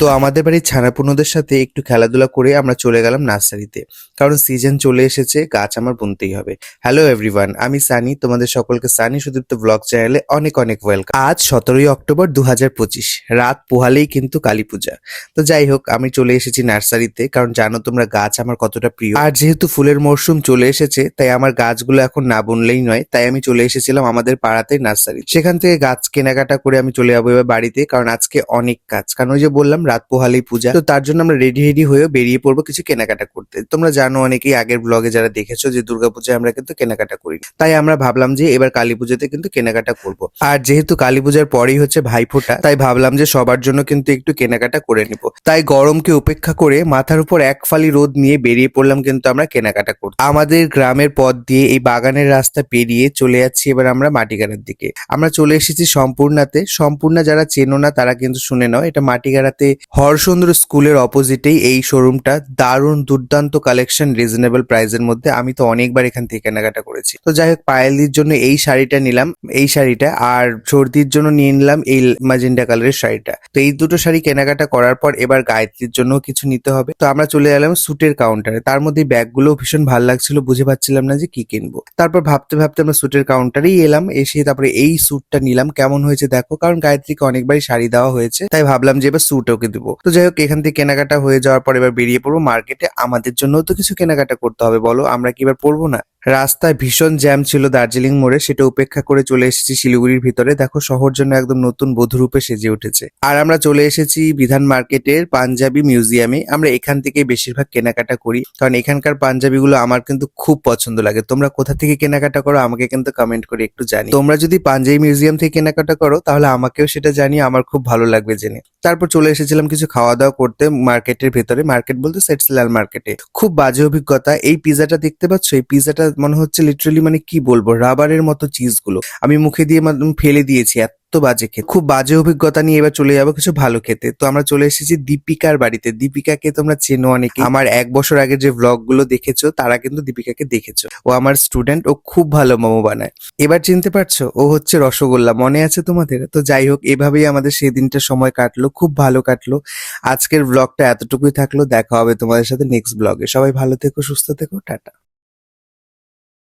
তো আমাদের বাড়ির ছানাপুনোদের সাথে একটু খেলাধুলা করে আমরা চলে গেলাম নার্সারিতে, কারণ সিজন চলে এসেছে, গাছ আমার বুনতেই হবে। হ্যালো এভরিওয়ান, আমি সানি, তোমাদের সকলকে সানি সুদীপ্ত ব্লগ চ্যানেলে অনেক অনেক ওয়েলকাম। আজ 17ই অক্টোবর 2025, রাত পোহালেই কিন্তু কালী পূজা। তো যাই হোক, আমি চলে এসেছি নার্সারিতে, কারণ জানো তোমরা গাছ আমার কতটা প্রিয়। আর যেহেতু ফুলের মরশুম চলে এসেছে, তাই আমার গাছগুলো এখন না বুনলেই নয়, তাই আমি চলে এসেছিলাম আমাদের পাড়াতে নার্সারি। সেখান থেকে গাছ কেনাকাটা করে আমি চলে যাবো এবার বাড়িতে, কারণ আজকে অনেক কাজ। কারণ ওই যে বললাম রাত পোহালেই পূজা, তো তার জন্য আমরা রেডি হয়ে বেরিয়ে পড়বো কিছু কেনাকাটা করতে। তোমরা জানো অনেকেই আগের ব্লগে যারা দেখেছো যে দুর্গাপূজায় আমরা কিন্তু কেনাকাটা করি, তাই আমরা ভাবলাম যে এবার কালী পুজোতে কিন্তু কেনাকাটা করব। আর যেহেতু কালী পূজার পরেই হচ্ছে ভাইফোঁটা, তাই ভাবলাম যে সবার জন্য কিন্তু একটু কেনাকাটা করে নিব। তাই গরমকে উপেক্ষা করে মাথার উপর এক ফালি রোদ নিয়ে বেরিয়ে পড়লাম কিন্তু আমরা কেনাকাটা করতে। আমাদের গ্রামের পথ দিয়ে এই বাগানের রাস্তা পেরিয়ে চলে যাচ্ছি এবার আমরা মাটিগাড়ার দিকে। আমরা চলে এসেছি সম্পূর্ণাতে। সম্পূর্ণা যারা চেনো না তারা কিন্তু শুনে নাও, এটা মাটিগাড়াতে হরসুন্দর স্কুলের অপোজিটেই এই শোরুমটা। দারুণ দুর্দান্ত কালেকশন, রিজনেবল প্রাইসের মধ্যে। আমি তো অনেকবার এখান থেকে কেনাকাটা করেছি। তো যাই হোক, পায়েলদির জন্য এই শাড়িটা নিলাম, এই শাড়িটা, আর সর্দির জন্য নিয়ে নিলাম এই ম্যাজেন্টা কালারের শাড়িটা। তো এই দুটো শাড়ি কেনাকাটা করার পর এবার গায়ত্রীর জন্য কিছু নিতে হবে। তো আমরা চলে এলাম স্যুটের কাউন্টারে। তার মধ্যে ব্যাগগুলো ভীষণ ভালো লাগছিল, বুঝে পাচ্ছিলাম না যে কি কিনবো। তারপর ভাবতে ভাবতে আমরা স্যুটের কাউন্টারেই এলাম, এসে তারপরে এই স্যুটটা নিলাম। কেমন হয়েছে দেখো, কারণ গায়ত্রীকে অনেকবারই শাড়ি দেওয়া হয়েছে, তাই ভাবলাম যে এবার স্যুট ওকে দেবো। তো যাই হোক, এখান থেকে কেনাকাটা হয়ে যাওয়ার পর এবার বেরিয়ে পড়বো মার্কেটে। আমাদের জন্য তো কিছু কেনাকাটা করতে হবে, বলো আমরা কি এবার পড়বো না? রাস্তায় ভীষণ জ্যাম ছিল দার্জিলিং মোড়ে, সেটা উপেক্ষা করে চলে এসেছি শিলিগুড়ির ভিতরে। দেখো শহর যেন একদম নতুন বধূরূপে সেজে উঠেছে। আর আমরা চলে এসেছি বিধান মার্কেটের পাঞ্জাবি মিউজিয়ামে। আমরা এখান থেকে বেশিরভাগ কেনাকাটা করি, কারণ এখানকার পাঞ্জাবিগুলো আমার কিন্তু খুব পছন্দ লাগে। তোমরা কোথা থেকে কেনাকাটা করো আমাকে কিন্তু কমেন্ট করে একটু জানি। তোমরা যদি পাঞ্জাবি মিউজিয়াম থেকে কেনাকাটা করো তাহলে আমাকেও সেটা জানিয়ে, আমার খুব ভালো লাগবে জেনে। তারপর চলে এসেছিলাম কিছু খাওয়া দাওয়া করতে মার্কেটের ভেতরে। মার্কেট বলতে সেটসলাল মার্কেটে। খুব বাজে অভিজ্ঞতা। এই পিজাটা দেখতে পাচ্ছ, এই পিজাটা মনে হচ্ছে লিটারালি, মানে কি বলবো, রাবারের মতো চিজগুলো আমি মুখে দিয়ে ফেলে দিয়েছি, এত বাজে খেতে। খুব বাজে অভিজ্ঞতা নিয়ে এবার চলে যাবো কিছু ভালো খেতে। তো আমরা চলে এসেছি দীপিকার বাড়িতে। দীপিকাকে তোমরা চেনো অনেকে, আমার 1 বছর আগের যে ব্লগ গুলো দেখেছো তারা কিন্তু দীপিকাকে দেখেছো। ও আমার স্টুডেন্ট, ও খুব ভালো মোমো বানায়। এবার চিনতে পারছো, ও হচ্ছে রসগোল্লা, মনে আছে তোমাদের? তো যাই হোক, এভাবেই আমাদের সেই দিনটা সময় কাটলো, খুব ভালো কাটলো। আজকের ব্লগটা এতটুকুই থাকলো, দেখা হবে তোমাদের সাথে নেক্সট ব্লগে। সবাই ভালো থেকো, সুস্থ থেকো, টাটা।